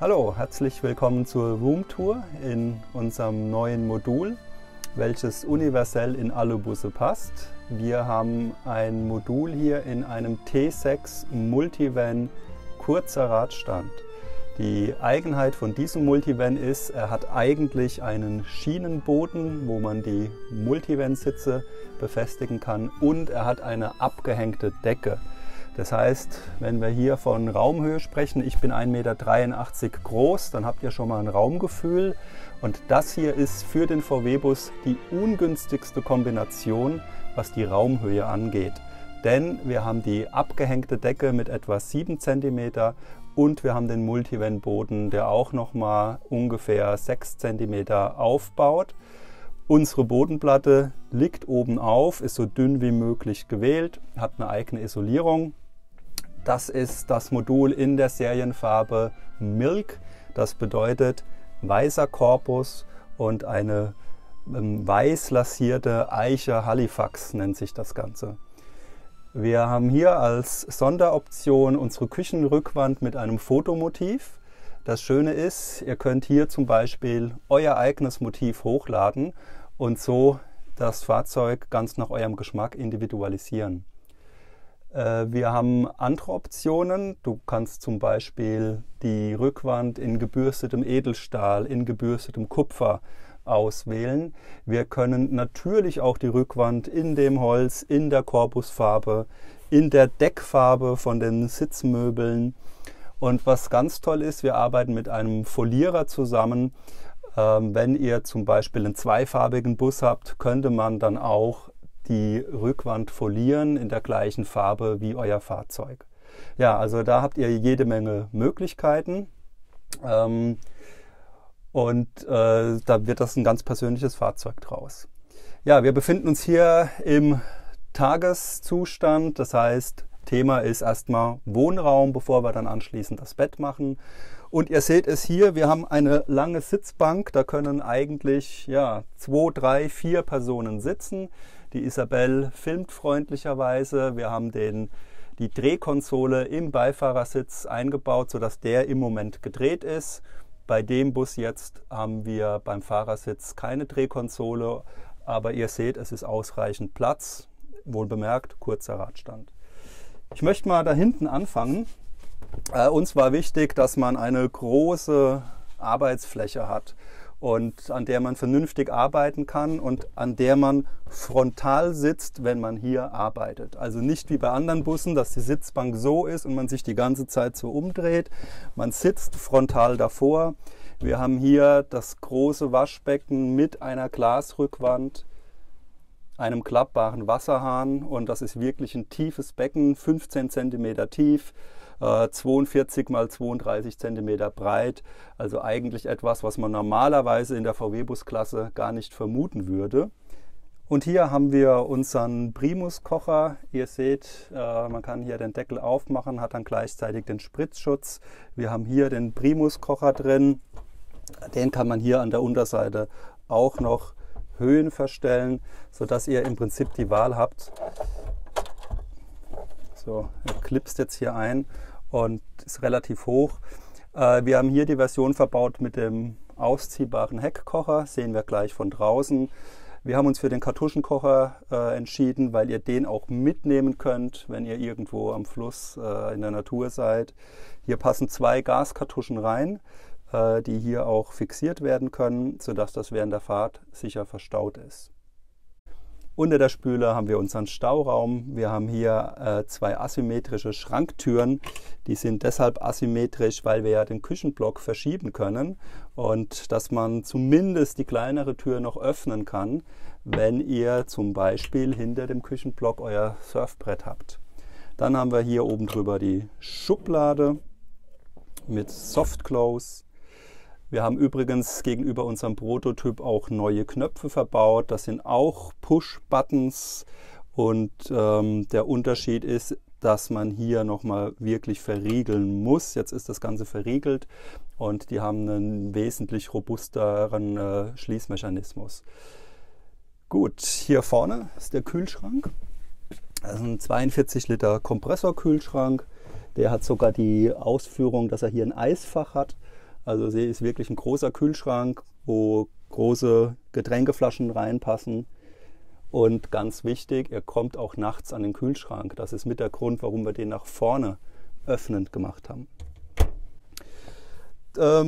Hallo, herzlich willkommen zur Roomtour in unserem neuen Modul, welches universell in alle Busse passt. Wir haben ein Modul hier in einem T6 Multivan kurzer Radstand. Die Eigenheit von diesem Multivan ist, er hat eigentlich einen Schienenboden, wo man die Multivan-Sitze befestigen kann, und er hat eine abgehängte Decke. Das heißt, wenn wir hier von Raumhöhe sprechen, ich bin 1,83 Meter groß, dann habt ihr schon mal ein Raumgefühl. Und das hier ist für den VW-Bus die ungünstigste Kombination, was die Raumhöhe angeht. Denn wir haben die abgehängte Decke mit etwa 7 cm und wir haben den Multivan-Boden, der auch nochmal ungefähr 6 cm aufbaut. Unsere Bodenplatte liegt oben auf, ist so dünn wie möglich gewählt, hat eine eigene Isolierung. Das ist das Modul in der Serienfarbe Milk. Das bedeutet weißer Korpus und eine weiß lasierte Eiche Halifax nennt sich das Ganze. Wir haben hier als Sonderoption unsere Küchenrückwand mit einem Fotomotiv. Das Schöne ist, ihr könnt hier zum Beispiel euer eigenes Motiv hochladen und so das Fahrzeug ganz nach eurem Geschmack individualisieren. Wir haben andere Optionen. Du kannst zum Beispiel die Rückwand in gebürstetem Edelstahl, in gebürstetem Kupfer auswählen. Wir können natürlich auch die Rückwand in dem Holz, in der Korpusfarbe, in der Deckfarbe von den Sitzmöbeln. Und was ganz toll ist, wir arbeiten mit einem Folierer zusammen. Wenn ihr zum Beispiel einen zweifarbigen Bus habt, könnte man dann auch die Rückwand folieren in der gleichen Farbe wie euer Fahrzeug. Ja, also da habt ihr jede Menge Möglichkeiten da wird das ein ganz persönliches Fahrzeug draus. Ja, wir befinden uns hier im Tageszustand, das heißt, Thema ist erstmal Wohnraum, bevor wir dann anschließend das Bett machen. Und ihr seht es hier, wir haben eine lange Sitzbank, da können eigentlich 2, 3, 4 Personen sitzen. Die Isabel filmt freundlicherweise. Wir haben die Drehkonsole im Beifahrersitz eingebaut, sodass der im Moment gedreht ist. Bei dem Bus jetzt haben wir beim Fahrersitz keine Drehkonsole, aber ihr seht, es ist ausreichend Platz. Wohlbemerkt, kurzer Radstand. Ich möchte mal da hinten anfangen. Uns war wichtig, dass man eine große Arbeitsfläche hat und an der man vernünftig arbeiten kann und an der man frontal sitzt, wenn man hier arbeitet. Also nicht wie bei anderen Bussen, dass die Sitzbank so ist und man sich die ganze Zeit so umdreht. Man sitzt frontal davor. Wir haben hier das große Waschbecken mit einer Glasrückwand, einem klappbaren Wasserhahn, und das ist wirklich ein tiefes Becken, 15 cm tief, 42 x 32 cm breit, also eigentlich etwas, was man normalerweise in der VW-Bus-Klasse gar nicht vermuten würde. Und hier haben wir unseren Primus-Kocher. Ihr seht, man kann hier den Deckel aufmachen, hat dann gleichzeitig den Spritzschutz. Wir haben hier den Primus-Kocher drin, den kann man hier an der Unterseite auch noch Höhen verstellen, sodass ihr im Prinzip die Wahl habt. So, er klipst jetzt hier ein und ist relativ hoch. Wir haben hier die Version verbaut mit dem ausziehbaren Heckkocher, sehen wir gleich von draußen. Wir haben uns für den Kartuschenkocher entschieden, weil ihr den auch mitnehmen könnt, wenn ihr irgendwo am Fluss in der Natur seid. Hier passen 2 Gaskartuschen rein, die hier auch fixiert werden können, sodass das während der Fahrt sicher verstaut ist. Unter der Spüle haben wir unseren Stauraum. Wir haben hier 2 asymmetrische Schranktüren. Die sind deshalb asymmetrisch, weil wir ja den Küchenblock verschieben können und dass man zumindest die kleinere Tür noch öffnen kann, wenn ihr zum Beispiel hinter dem Küchenblock euer Surfbrett habt. Dann haben wir hier oben drüber die Schublade mit Soft Close. Wir haben übrigens gegenüber unserem Prototyp auch neue Knöpfe verbaut. Das sind auch Push-Buttons und der Unterschied ist, dass man hier nochmal wirklich verriegeln muss. Jetzt ist das Ganze verriegelt und die haben einen wesentlich robusteren Schließmechanismus. Gut, hier vorne ist der Kühlschrank. Das ist ein 42 Liter Kompressorkühlschrank. Der hat sogar die Ausführung, dass er hier ein Eisfach hat. Also sie ist wirklich ein großer Kühlschrank, wo große Getränkeflaschen reinpassen. Und ganz wichtig, er kommt auch nachts an den Kühlschrank. Das ist mit der Grund, warum wir den nach vorne öffnend gemacht haben.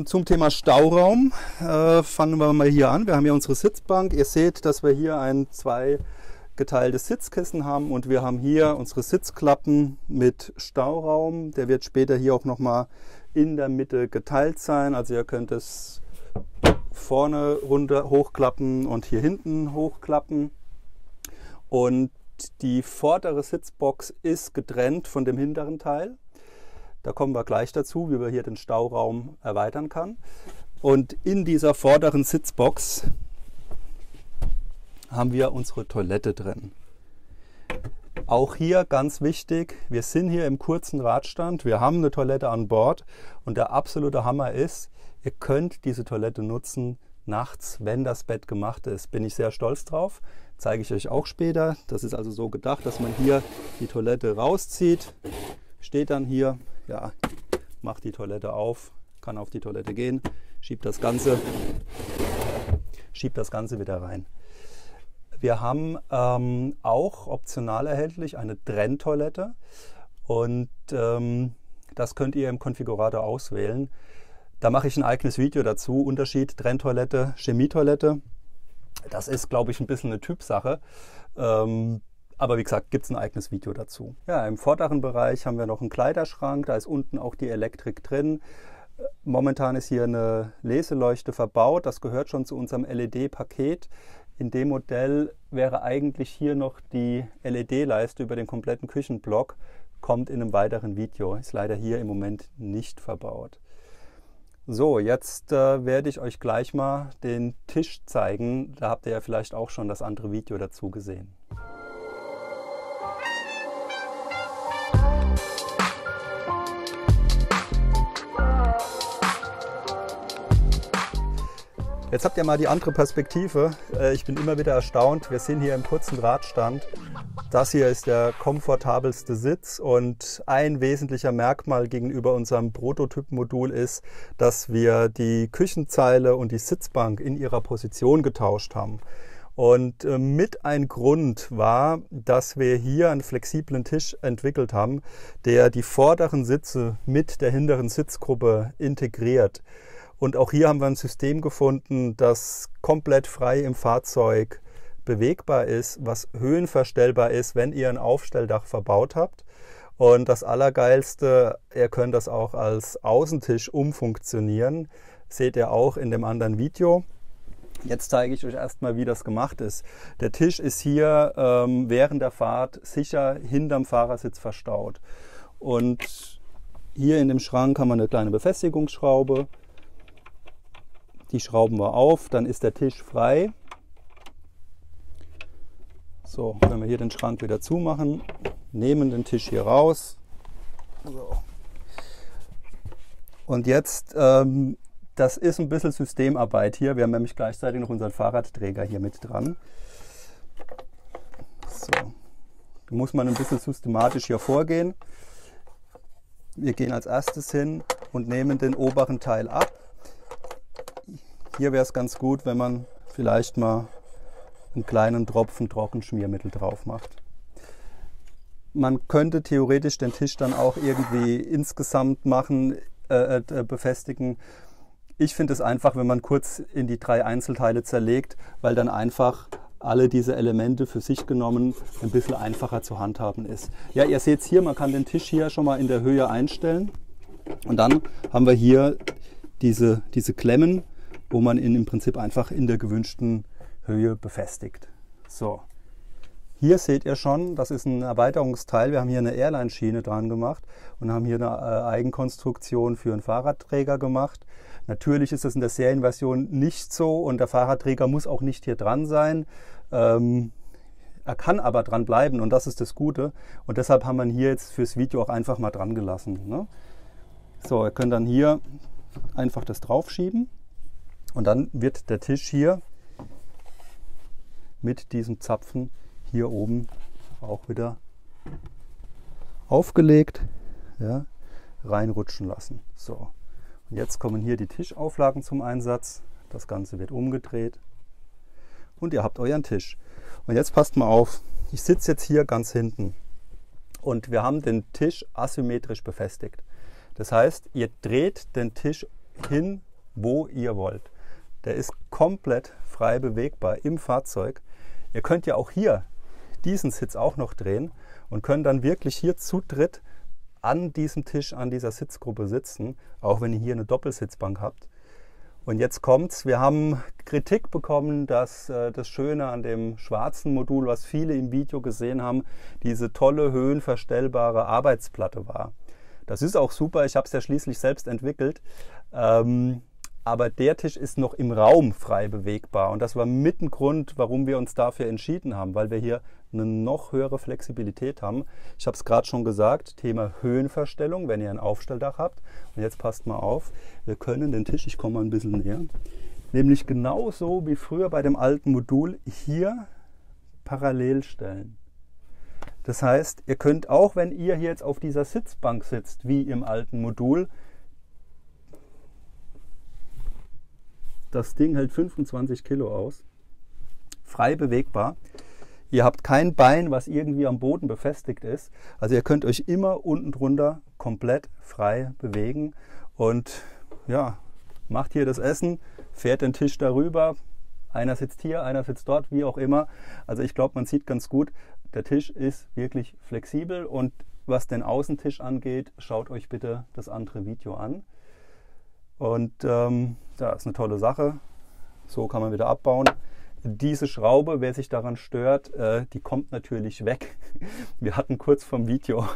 Zum Thema Stauraum fangen wir mal hier an. Wir haben hier unsere Sitzbank. Ihr seht, dass wir hier ein zweigeteiltes Sitzkissen haben und wir haben hier unsere Sitzklappen mit Stauraum. Der wird später hier auch nochmal in der Mitte geteilt sein. Also ihr könnt es vorne runter hochklappen und hier hinten hochklappen. Und die vordere Sitzbox ist getrennt von dem hinteren Teil. Da kommen wir gleich dazu, wie wir hier den Stauraum erweitern kann. Und in dieser vorderen Sitzbox haben wir unsere Toilette drin. Auch hier ganz wichtig, wir sind hier im kurzen Radstand, wir haben eine Toilette an Bord und der absolute Hammer ist, ihr könnt diese Toilette nutzen nachts, wenn das Bett gemacht ist. Bin ich sehr stolz drauf, zeige ich euch auch später. Das ist also so gedacht, dass man hier die Toilette rauszieht, steht dann hier, ja, macht die Toilette auf, kann auf die Toilette gehen, schiebt das Ganze wieder rein. Wir haben auch optional erhältlich eine Trenntoilette und das könnt ihr im Konfigurator auswählen. Da mache ich ein eigenes Video dazu. Unterschied Trenntoilette, Chemietoilette. Das ist, glaube ich, ein bisschen eine Typsache. Aber wie gesagt, gibt es ein eigenes Video dazu. Ja, im vorderen Bereich haben wir noch einen Kleiderschrank. Da ist unten auch die Elektrik drin. Momentan ist hier eine Leseleuchte verbaut. Das gehört schon zu unserem LED-Paket. In dem Modell wäre eigentlich hier noch die LED-Leiste über den kompletten Küchenblock. Kommt in einem weiteren Video. Ist leider hier im Moment nicht verbaut. So, jetzt werde ich euch gleich mal den Tisch zeigen. Da habt ihr ja vielleicht auch schon das andere Video dazu gesehen. Jetzt habt ihr mal die andere Perspektive. Ich bin immer wieder erstaunt. Wir sind hier im kurzen Radstand. Das hier ist der komfortabelste Sitz und ein wesentlicher Merkmal gegenüber unserem Prototyp-Modul ist, dass wir die Küchenzeile und die Sitzbank in ihrer Position getauscht haben. Und mit ein Grund war, dass wir hier einen flexiblen Tisch entwickelt haben, der die vorderen Sitze mit der hinteren Sitzgruppe integriert. Und auch hier haben wir ein System gefunden, das komplett frei im Fahrzeug bewegbar ist, was höhenverstellbar ist, wenn ihr ein Aufstelldach verbaut habt. Und das Allergeilste, ihr könnt das auch als Außentisch umfunktionieren. Seht ihr auch in dem anderen Video. Jetzt zeige ich euch erstmal, wie das gemacht ist. Der Tisch ist hier während der Fahrt sicher hinterm Fahrersitz verstaut. Und hier in dem Schrank haben wir eine kleine Befestigungsschraube. Die schrauben wir auf, dann ist der Tisch frei. So, wenn wir hier den Schrank wieder zumachen, nehmen den Tisch hier raus. So. Und jetzt, das ist ein bisschen Systemarbeit hier. Wir haben nämlich gleichzeitig noch unseren Fahrradträger hier mit dran. So. Da muss man ein bisschen systematisch hier vorgehen. Wir gehen als erstes hin und nehmen den oberen Teil ab. Hier wäre es ganz gut, wenn man vielleicht mal einen kleinen Tropfen Trockenschmiermittel drauf macht. Man könnte theoretisch den Tisch dann auch irgendwie insgesamt machen, befestigen. Ich finde es einfach, wenn man kurz in die 3 Einzelteile zerlegt, weil dann einfach alle diese Elemente für sich genommen ein bisschen einfacher zu handhaben ist. Ja, ihr seht es hier, man kann den Tisch hier schon mal in der Höhe einstellen. Und dann haben wir hier diese Klemmen, wo man ihn im Prinzip einfach in der gewünschten Höhe befestigt. So, hier seht ihr schon, das ist ein Erweiterungsteil. Wir haben hier eine Airline-Schiene dran gemacht und haben hier eine Eigenkonstruktion für einen Fahrradträger gemacht. Natürlich ist das in der Serienversion nicht so und der Fahrradträger muss auch nicht hier dran sein. Er kann aber dran bleiben und das ist das Gute. Und deshalb haben wir ihn hier jetzt fürs Video auch einfach mal dran gelassen. Ne? So, ihr könnt dann hier einfach das draufschieben. Und dann wird der Tisch hier mit diesem Zapfen hier oben auch wieder aufgelegt, ja, reinrutschen lassen. So. Jetzt kommen hier die Tischauflagen zum Einsatz. Das Ganze wird umgedreht und ihr habt euren Tisch. Und jetzt passt mal auf, ich sitze jetzt hier ganz hinten und wir haben den Tisch asymmetrisch befestigt. Das heißt, ihr dreht den Tisch hin, wo ihr wollt. Der ist komplett frei bewegbar im Fahrzeug. Ihr könnt ja auch hier diesen Sitz auch noch drehen und könnt dann wirklich hier zu dritt an diesem Tisch, an dieser Sitzgruppe sitzen, auch wenn ihr hier eine Doppelsitzbank habt. Und jetzt kommt's, wir haben Kritik bekommen, dass das Schöne an dem schwarzen Modul, was viele im Video gesehen haben, diese tolle höhenverstellbare Arbeitsplatte war. Das ist auch super, ich habe es ja schließlich selbst entwickelt, aber der Tisch ist noch im Raum frei bewegbar und das war mit ein Grund, warum wir uns dafür entschieden haben, weil wir hier eine noch höhere Flexibilität haben. Ich habe es gerade schon gesagt, Thema Höhenverstellung, wenn ihr ein Aufstelldach habt. Und jetzt passt mal auf, wir können den Tisch, ich komme mal ein bisschen näher, nämlich genauso wie früher bei dem alten Modul hier parallel stellen. Das heißt, ihr könnt auch, wenn ihr hier jetzt auf dieser Sitzbank sitzt, wie im alten Modul, das Ding hält 25 Kilo aus, frei bewegbar. Ihr habt kein Bein, was irgendwie am Boden befestigt ist. Also ihr könnt euch immer unten drunter komplett frei bewegen und ja, macht hier das Essen, fährt den Tisch darüber. Einer sitzt hier, einer sitzt dort, wie auch immer. Also ich glaube, man sieht ganz gut, der Tisch ist wirklich flexibel und was den Außentisch angeht, schaut euch bitte das andere Video an. Und ja, ist eine tolle Sache. So kann man wieder abbauen. Diese Schraube, wer sich daran stört, die kommt natürlich weg. Wir hatten kurz vom Video,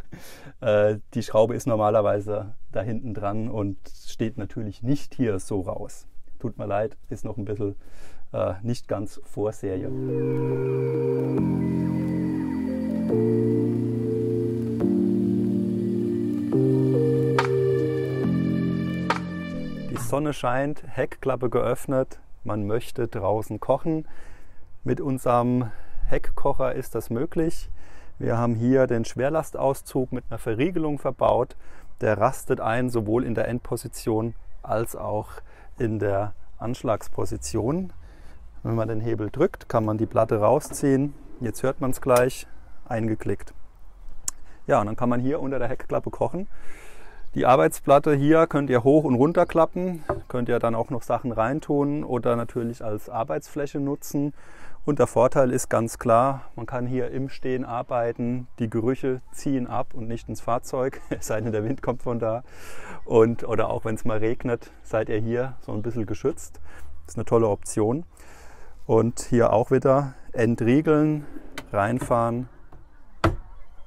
die Schraube ist normalerweise da hinten dran und steht natürlich nicht hier so raus. Tut mir leid, ist noch ein bisschen nicht ganz Vorserie. Die Sonne scheint, Heckklappe geöffnet. Man möchte draußen kochen. Mit unserem Heckkocher ist das möglich. Wir haben hier den Schwerlastauszug mit einer Verriegelung verbaut. Der rastet ein, sowohl in der Endposition als auch in der Anschlagsposition. Wenn man den Hebel drückt, kann man die Platte rausziehen. Jetzt hört man es gleich, eingeklickt. Ja, und dann kann man hier unter der Heckklappe kochen. Die Arbeitsplatte hier könnt ihr hoch und runter klappen, könnt ihr dann auch noch Sachen reintun oder natürlich als Arbeitsfläche nutzen. Und der Vorteil ist ganz klar, man kann hier im Stehen arbeiten, die Gerüche ziehen ab und nicht ins Fahrzeug, es sei denn der Wind kommt von da. Oder auch wenn es mal regnet, seid ihr hier so ein bisschen geschützt. Das ist eine tolle Option. Und hier auch wieder entriegeln, reinfahren,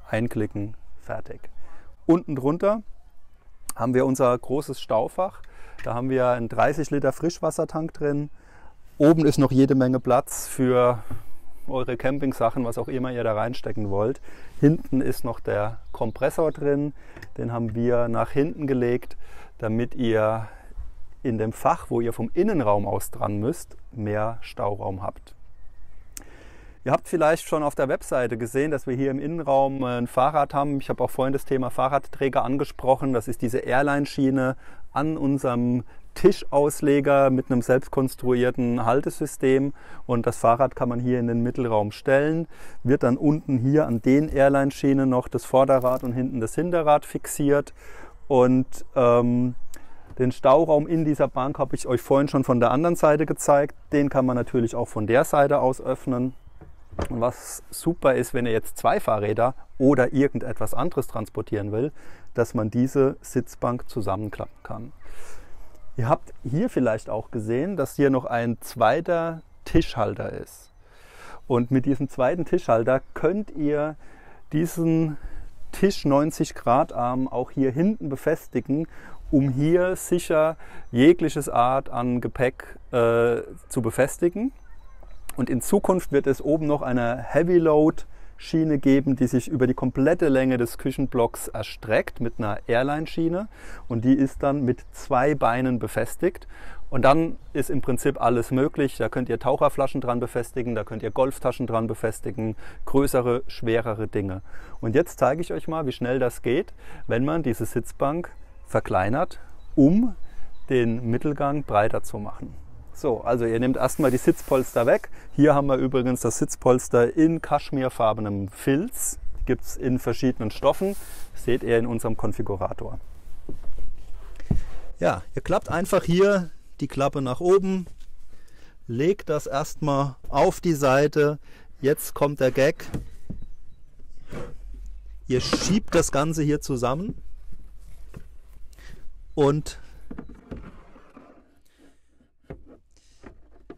einklicken, fertig. Unten drunter haben wir unser großes Staufach. Da haben wir einen 30 Liter Frischwassertank drin. Oben ist noch jede Menge Platz für eure Campingsachen, was auch immer ihr da reinstecken wollt. Hinten ist noch der Kompressor drin. Den haben wir nach hinten gelegt, damit ihr in dem Fach, wo ihr vom Innenraum aus dran müsst, mehr Stauraum habt. Ihr habt vielleicht schon auf der Webseite gesehen, dass wir hier im Innenraum ein Fahrrad haben. Ich habe auch vorhin das Thema Fahrradträger angesprochen. Das ist diese Airline-Schiene an unserem Tischausleger mit einem selbstkonstruierten Haltesystem. Und das Fahrrad kann man hier in den Mittelraum stellen. Wird dann unten hier an den Airline-Schienen noch das Vorderrad und hinten das Hinterrad fixiert. Und den Stauraum in dieser Bank habe ich euch vorhin schon von der anderen Seite gezeigt. Den kann man natürlich auch von der Seite aus öffnen. Und was super ist, wenn ihr jetzt zwei Fahrräder oder irgendetwas anderes transportieren will, dass man diese Sitzbank zusammenklappen kann. Ihr habt hier vielleicht auch gesehen, dass hier noch ein zweiter Tischhalter ist. Und mit diesem zweiten Tischhalter könnt ihr diesen Tisch 90 Grad Arm auch hier hinten befestigen, um hier sicher jegliches Art an Gepäck zu befestigen. Und in Zukunft wird es oben noch eine Heavy Load Schiene geben, die sich über die komplette Länge des Küchenblocks erstreckt mit einer Airline-Schiene. Und die ist dann mit zwei Beinen befestigt. Und dann ist im Prinzip alles möglich. Da könnt ihr Taucherflaschen dran befestigen, da könnt ihr Golftaschen dran befestigen, größere, schwerere Dinge. Und jetzt zeige ich euch mal, wie schnell das geht, wenn man diese Sitzbank verkleinert, um den Mittelgang breiter zu machen. So, also ihr nehmt erstmal die Sitzpolster weg. Hier haben wir übrigens das Sitzpolster in kaschmirfarbenem Filz. Gibt es in verschiedenen Stoffen. Das seht ihr in unserem Konfigurator. Ja, ihr klappt einfach hier die Klappe nach oben, legt das erstmal auf die Seite. Jetzt kommt der Gag. Ihr schiebt das Ganze hier zusammen und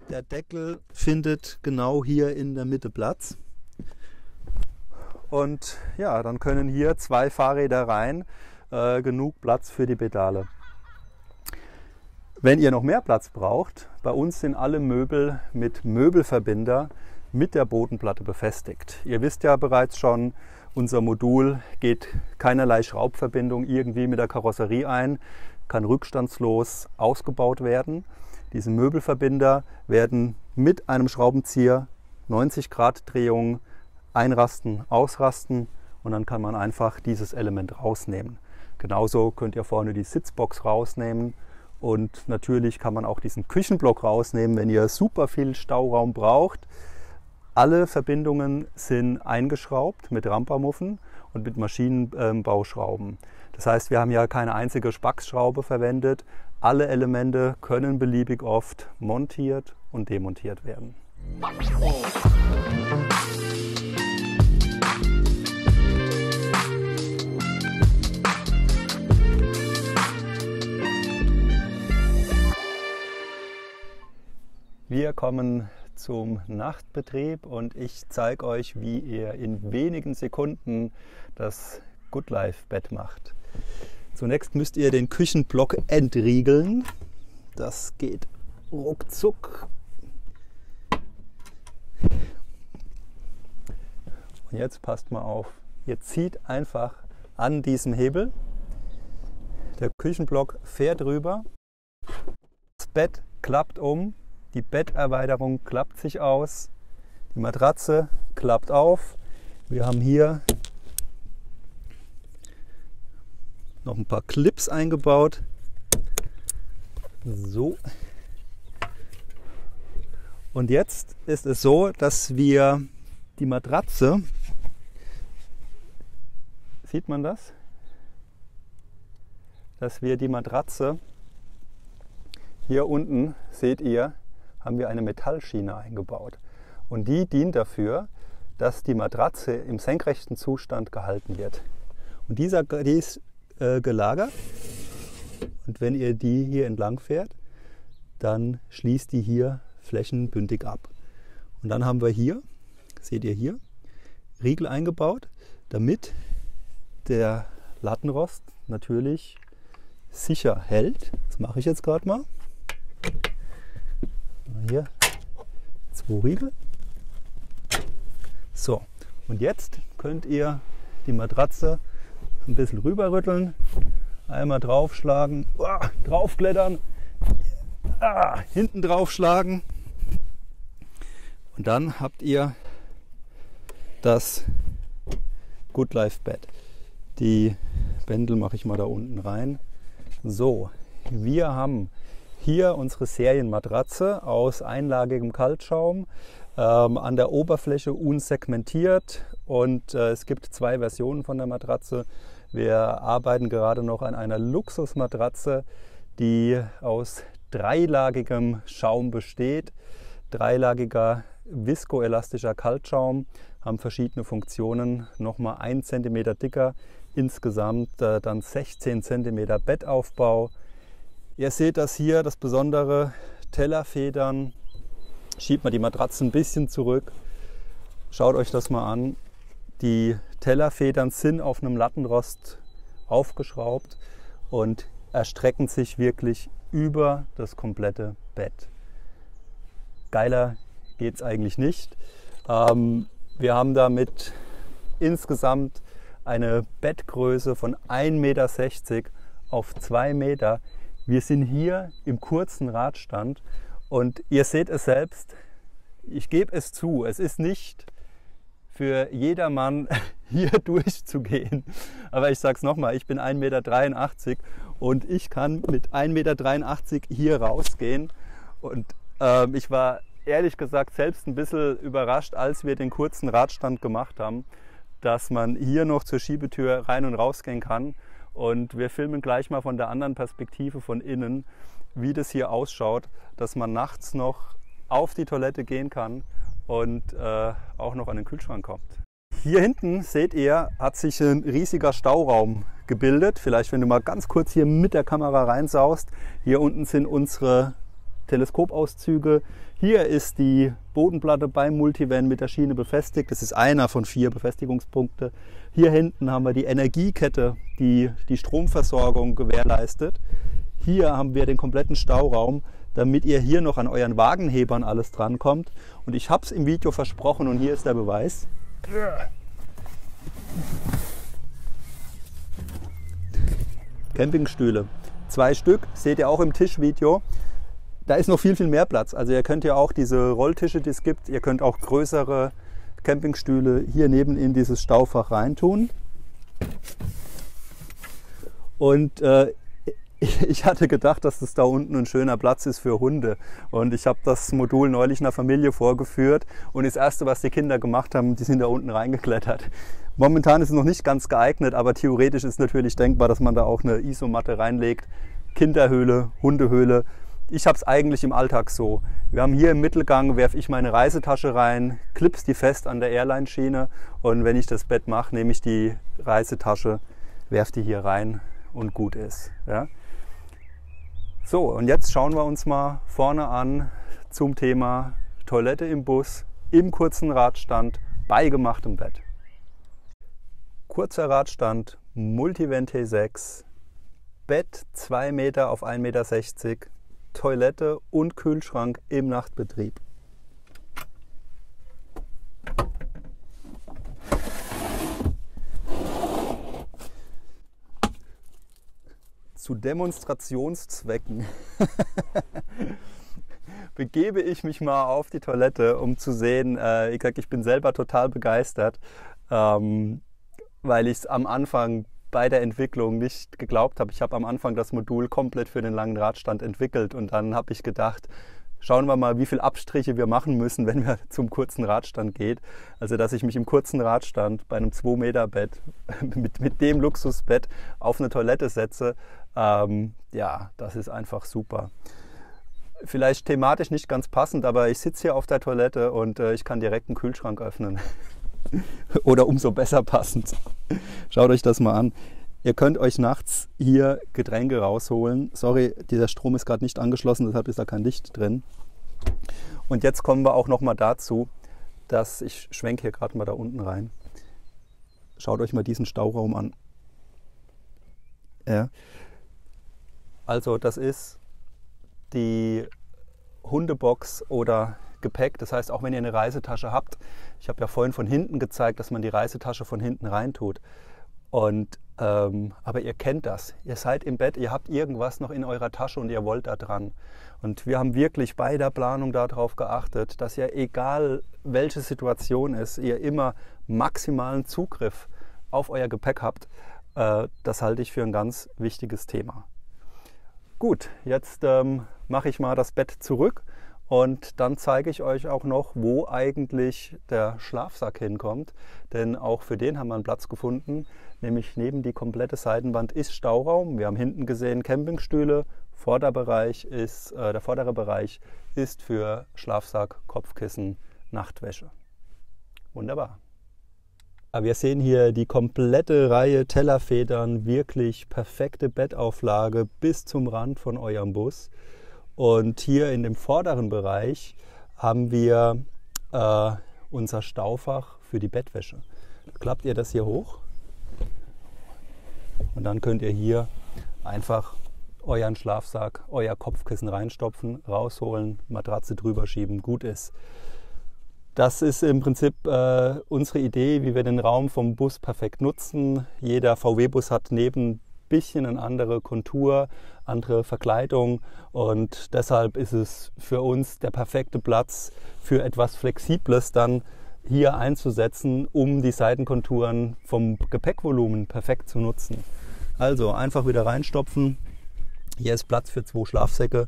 der Deckel findet genau hier in der Mitte Platz. Und ja, dann können hier 2 Fahrräder rein, genug Platz für die Pedale. Wenn ihr noch mehr Platz braucht, bei uns sind alle Möbel mit Möbelverbinder mit der Bodenplatte befestigt. Ihr wisst ja bereits schon, unser Modul geht keinerlei Schraubverbindung irgendwie mit der Karosserie ein, kann rückstandslos ausgebaut werden. Diese Möbelverbinder werden mit einem Schraubenzieher 90 Grad Drehung einrasten, ausrasten und dann kann man einfach dieses Element rausnehmen. Genauso könnt ihr vorne die Sitzbox rausnehmen. Und natürlich kann man auch diesen Küchenblock rausnehmen, wenn ihr super viel Stauraum braucht. Alle Verbindungen sind eingeschraubt mit Rampamuffen und mit Maschinenbauschrauben. Das heißt, wir haben ja keine einzige Spaxschraube verwendet. Alle Elemente können beliebig oft montiert und demontiert werden. Wir kommen zum Nachtbetrieb und ich zeige euch, wie ihr in wenigen Sekunden das Goodlife-Bett macht. Zunächst müsst ihr den Küchenblock entriegeln. Das geht ruckzuck. Und jetzt passt mal auf, ihr zieht einfach an diesem Hebel. Der Küchenblock fährt rüber. Das Bett klappt um. Die Betterweiterung klappt sich aus, die Matratze klappt auf. Wir haben hier noch ein paar Clips eingebaut. So. Und jetzt ist es so, dass wir die Matratze, sieht man das? Dass wir die Matratze hier unten, seht ihr, haben wir eine Metallschiene eingebaut. Und die dient dafür, dass die Matratze im senkrechten Zustand gehalten wird. Und die ist gelagert. Und wenn ihr die hier entlang fährt, dann schließt die hier flächenbündig ab. Und dann haben wir hier, seht ihr hier, Riegel eingebaut, damit der Lattenrost natürlich sicher hält. Das mache ich jetzt gerade mal. Hier 2 Riegel. So, und jetzt könnt ihr die Matratze ein bisschen rüberrütteln, einmal draufschlagen, draufklettern, hinten draufschlagen und dann habt ihr das Goodlife-Bett. Die Bändel mache ich mal da unten rein. So, wir haben hier unsere Serienmatratze aus einlagigem Kaltschaum, an der Oberfläche unsegmentiert und es gibt 2 Versionen von der Matratze. Wir arbeiten gerade noch an einer Luxusmatratze, die aus dreilagigem Schaum besteht. Dreilagiger viskoelastischer Kaltschaum, haben verschiedene Funktionen, nochmal 1 cm dicker, insgesamt dann 16 cm Bettaufbau. Ihr seht das hier, das besondere Tellerfedern. Schiebt mal die Matratze ein bisschen zurück. Schaut euch das mal an. Die Tellerfedern sind auf einem Lattenrost aufgeschraubt und erstrecken sich wirklich über das komplette Bett. Geiler geht es eigentlich nicht. Wir haben damit insgesamt eine Bettgröße von 1,60 Meter auf 2 Meter. Wir sind hier im kurzen Radstand und ihr seht es selbst, ich gebe es zu, es ist nicht für jedermann hier durchzugehen. Aber ich sage es nochmal, ich bin 1,83 Meter und ich kann mit 1,83 Meter hier rausgehen. Und ich war ehrlich gesagt selbst ein bisschen überrascht, als wir den kurzen Radstand gemacht haben, dass man hier noch zur Schiebetür rein und rausgehen kann. Und wir filmen gleich mal von der anderen Perspektive von innen, wie das hier ausschaut, dass man nachts noch auf die Toilette gehen kann und auch noch an den Kühlschrank kommt. Hier hinten, seht ihr, hat sich ein riesiger Stauraum gebildet. Vielleicht, wenn du mal ganz kurz hier mit der Kamera reinsaust. Hier unten sind unsere Teleskopauszüge. Hier ist die Bodenplatte beim Multivan mit der Schiene befestigt. Das ist einer von 4 Befestigungspunkten. Hier hinten haben wir die Energiekette, die die Stromversorgung gewährleistet. Hier haben wir den kompletten Stauraum, damit ihr hier noch an euren Wagenhebern alles drankommt. Und ich habe es im Video versprochen und hier ist der Beweis. Campingstühle. 2 Stück, seht ihr auch im Tischvideo. Da ist noch viel, viel mehr Platz. Also ihr könnt ja auch diese Rolltische, die es gibt, ihr könnt auch größere Campingstühle hier neben in dieses Staufach reintun. Und ich hatte gedacht, dass das da unten ein schöner Platz ist für Hunde. Und ich habe das Modul neulich einer Familie vorgeführt. Und das Erste, was die Kinder gemacht haben, die sind da unten reingeklettert. Momentan ist es noch nicht ganz geeignet, aber theoretisch ist natürlich denkbar, dass man da auch eine Isomatte reinlegt. Kinderhöhle, Hundehöhle. Ich habe es eigentlich im Alltag so. Wir haben hier im Mittelgang, werfe ich meine Reisetasche rein, klips die fest an der Airline-Schiene und wenn ich das Bett mache, nehme ich die Reisetasche, werfe die hier rein und gut ist. Ja? So, und jetzt schauen wir uns mal vorne an zum Thema Toilette im Bus, im kurzen Radstand, bei gemachtem Bett. Kurzer Radstand, Multivan T6, Bett 2 Meter auf 1,60 Meter, Toilette und Kühlschrank im Nachtbetrieb. Zu Demonstrationszwecken begebe ich mich mal auf die Toilette, um zu sehen, ich bin selber total begeistert, weil ich es am Anfang bei der Entwicklung nicht geglaubt habe. Ich habe am Anfang das Modul komplett für den langen Radstand entwickelt und dann habe ich gedacht, schauen wir mal, wie viele Abstriche wir machen müssen, wenn wir zum kurzen Radstand geht. Also, dass ich mich im kurzen Radstand bei einem 2 Meter Bett mit dem Luxusbett auf eine Toilette setze, ja, das ist einfach super. Vielleicht thematisch nicht ganz passend, aber ich sitze hier auf der Toilette und ich kann direkt einen Kühlschrank öffnen. Oder umso besser passend. Schaut euch das mal an. Ihr könnt euch nachts hier Getränke rausholen. Sorry, dieser Strom ist gerade nicht angeschlossen, deshalb ist da kein Licht drin. Und jetzt kommen wir auch noch mal dazu, dass ich schwenke hier gerade mal da unten rein. Schaut euch mal diesen Stauraum an. Ja. Also das ist die Hundebox oder Gepäck. Das heißt, auch wenn ihr eine Reisetasche habt, ich habe ja vorhin von hinten gezeigt, dass man die Reisetasche von hinten rein tut. Und, aber ihr kennt das. Ihr seid im Bett, ihr habt irgendwas noch in eurer Tasche und ihr wollt da dran. Und wir haben wirklich bei der Planung darauf geachtet, dass ihr, egal welche Situation ist, ihr immer maximalen Zugriff auf euer Gepäck habt. Das halte ich für ein ganz wichtiges Thema. Gut, jetzt mache ich mal das Bett zurück. Und dann zeige ich euch auch noch, wo eigentlich der Schlafsack hinkommt. Denn auch für den haben wir einen Platz gefunden. Nämlich neben die komplette Seitenwand ist Stauraum. Wir haben hinten gesehen Campingstühle. Der vordere Bereich ist für Schlafsack, Kopfkissen, Nachtwäsche. Wunderbar. Aber wir sehen hier die komplette Reihe Tellerfedern. Wirklich perfekte Bettauflage bis zum Rand von eurem Bus. Und hier in dem vorderen Bereich haben wir unser Staufach für die Bettwäsche. Da klappt ihr das hier hoch und dann könnt ihr hier einfach euren Schlafsack, euer Kopfkissen reinstopfen, rausholen, Matratze drüber schieben, gut ist. Das ist im Prinzip unsere Idee, wie wir den Raum vom Bus perfekt nutzen. Jeder VW-Bus hat neben bisschen eine andere Kontur, andere Verkleidung und deshalb ist es für uns der perfekte Platz für etwas Flexibles dann hier einzusetzen, um die Seitenkonturen vom Gepäckvolumen perfekt zu nutzen. Also einfach wieder reinstopfen. Hier ist Platz für 2 Schlafsäcke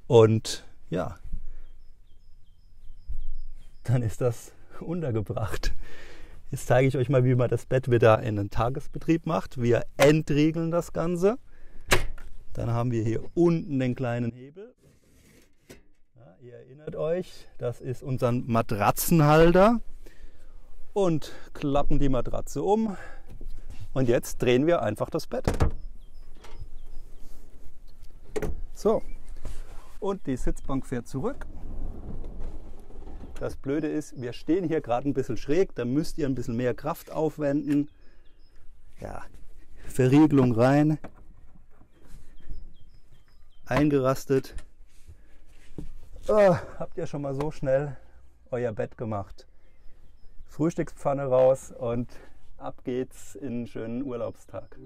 und ja, dann ist das untergebracht. Jetzt zeige ich euch mal, wie man das Bett wieder in den Tagesbetrieb macht. Wir entriegeln das Ganze. Dann haben wir hier unten den kleinen Hebel. Ja, ihr erinnert euch, das ist unser Matratzenhalter. Und klappen die Matratze um. Und jetzt drehen wir einfach das Bett. So, und die Sitzbank fährt zurück. Das Blöde ist, wir stehen hier gerade ein bisschen schräg, da müsst ihr ein bisschen mehr Kraft aufwenden. Ja, Verriegelung rein, eingerastet. Oh, habt ihr schon mal so schnell euer Bett gemacht? Frühstückspfanne raus und ab geht's in einen schönen Urlaubstag.